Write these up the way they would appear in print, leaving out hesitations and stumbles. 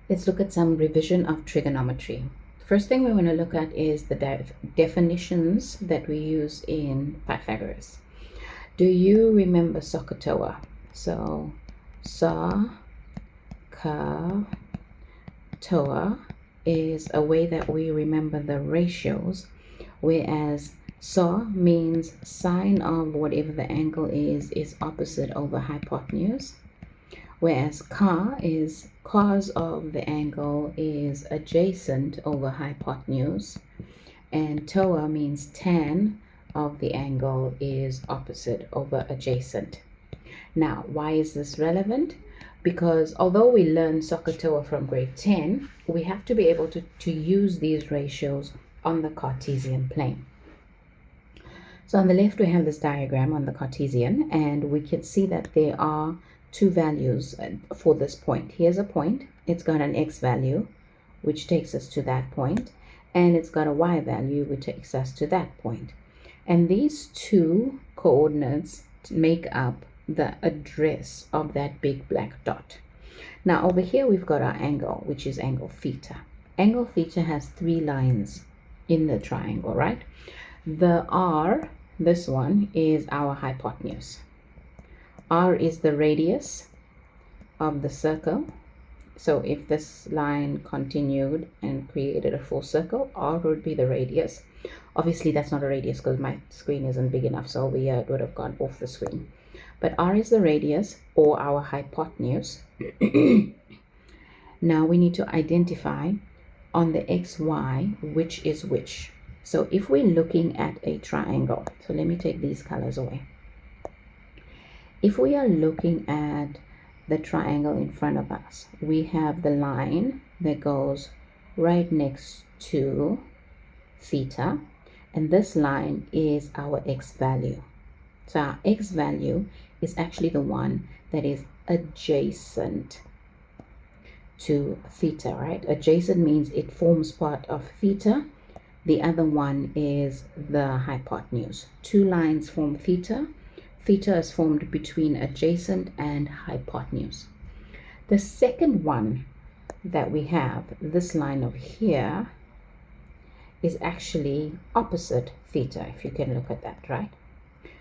Let's look at some revision of trigonometry. First thing we want to look at is the definitions that we use in Pythagoras. Do you remember SOHCAHTOA? So, SOHCAHTOA is a way that we remember the ratios, whereas SO means sine of whatever the angle is opposite over hypotenuse, whereas CA is cos of the angle is adjacent over hypotenuse, and TOA means tan of the angle is opposite over adjacent. Now, why is this relevant? Because although we learn SOHCAHTOA from grade 10, we have to be able to use these ratios on the Cartesian plane. So on the left, we have this diagram on the Cartesian, and we can see that there are two values for this point. Here's a point. It's got an x value, which takes us to that point, and it's got a y value, which takes us to that point. And these two coordinates make up the address of that big black dot. Now over here, we've got our angle, which is angle theta. Angle theta has three lines in the triangle, right? The R, this one, is our hypotenuse. R is the radius of the circle. So if this line continued and created a full circle, R would be the radius. Obviously, that's not a radius because my screen isn't big enough, so it would have gone off the screen. But R is the radius, or our hypotenuse. Now we need to identify on the XY which is which. So if we're looking at a triangle, so let me take these colors away. If we are looking at the triangle in front of us, we have the line that goes right next to theta, and this line is our x value. So our x value is actually the one that is adjacent to theta, right? Adjacent means it forms part of theta. The other one is the hypotenuse. Two lines form theta. Theta is formed between adjacent and hypotenuse. The second one that we have, this line over here, is actually opposite theta, if you can look at that, right?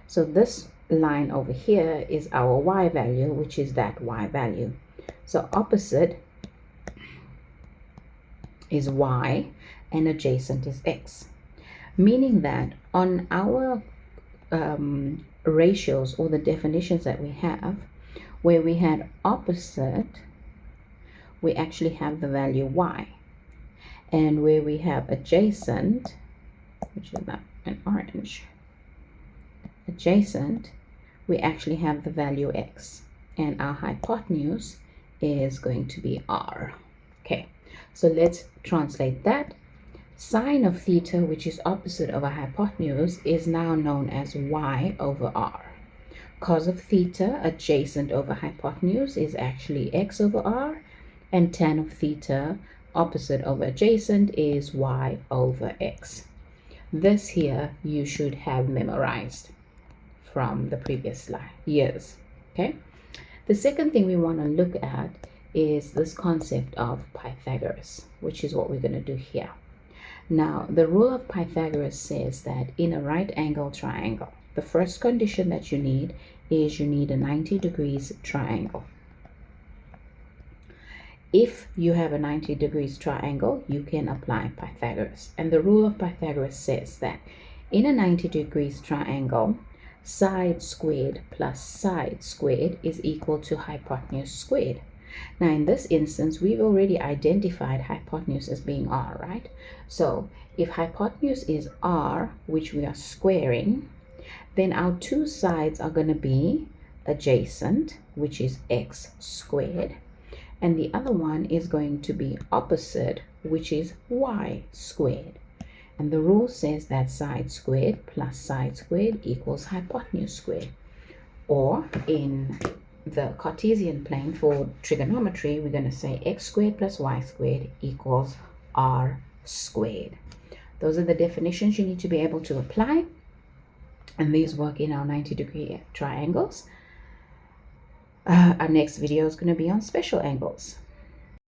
So this line over here is our y value, which is that y value. So opposite is y and adjacent is x, meaning that on our ratios, or the definitions that we have, where we had opposite, we actually have the value y, and where we have adjacent, which is not an orange, adjacent, we actually have the value x, and our hypotenuse is going to be r. Okay, so let's translate that. Sine of theta, which is opposite of a hypotenuse, is now known as y over r. Cos of theta, adjacent over hypotenuse, is actually x over r, and tan of theta, opposite over adjacent, is y over x. This here you should have memorized from the previous years. Okay, the second thing we want to look at is this concept of Pythagoras, which is what we're going to do here. Now, the rule of Pythagoras says that in a right angle triangle, the first condition that you need is you need a 90 degrees triangle. If you have a 90 degrees triangle, you can apply Pythagoras. And the rule of Pythagoras says that in a 90 degrees triangle, side squared plus side squared is equal to hypotenuse squared. Now, in this instance, we've already identified hypotenuse as being r, right? So if hypotenuse is r, which we are squaring, then our two sides are going to be adjacent, which is x squared, and the other one is going to be opposite, which is y squared. And the rule says that side squared plus side squared equals hypotenuse squared. Or in the Cartesian plane for trigonometry, we're going to say x squared plus y squared equals r squared. Those are the definitions you need to be able to apply, and these work in our 90-degree triangles. Our next video is going to be on special angles.